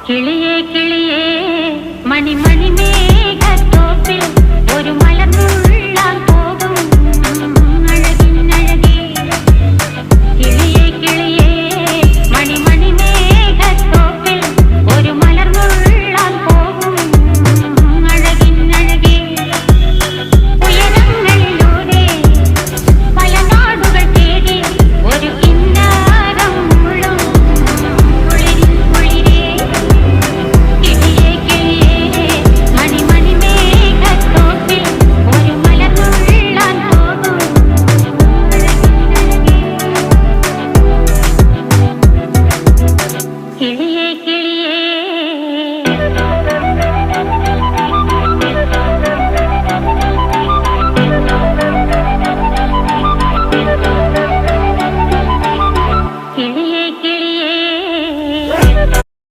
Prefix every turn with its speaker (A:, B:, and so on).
A: കിളിയേ കിളിയേ മണിമണി മേഘത്തോപ്പിൽ ഒരു മലർന്നുള്ളാൻ പോകും അഴകിനഴകേ. കിളിയേ കിളിയേ മണിമണി മേഘത്തോപ്പിൽ ഒരു മലർന്നുള്ളാൻ പോകും അഴകിനഴകേ. ഉയരങ്ങളിലൂടെ പല നാടുകൾ തേടി ഒരു കിന്നാരം മുള്ളും കുളിരിൽ കുളിരേ. കിളിയേ കിളിയേ മണിമണി മേഘത്തോപ്പിൽ ഒരു മലർന്നുള്ളാൻ പോകും അഴകിനഴകേ. കിളിയേ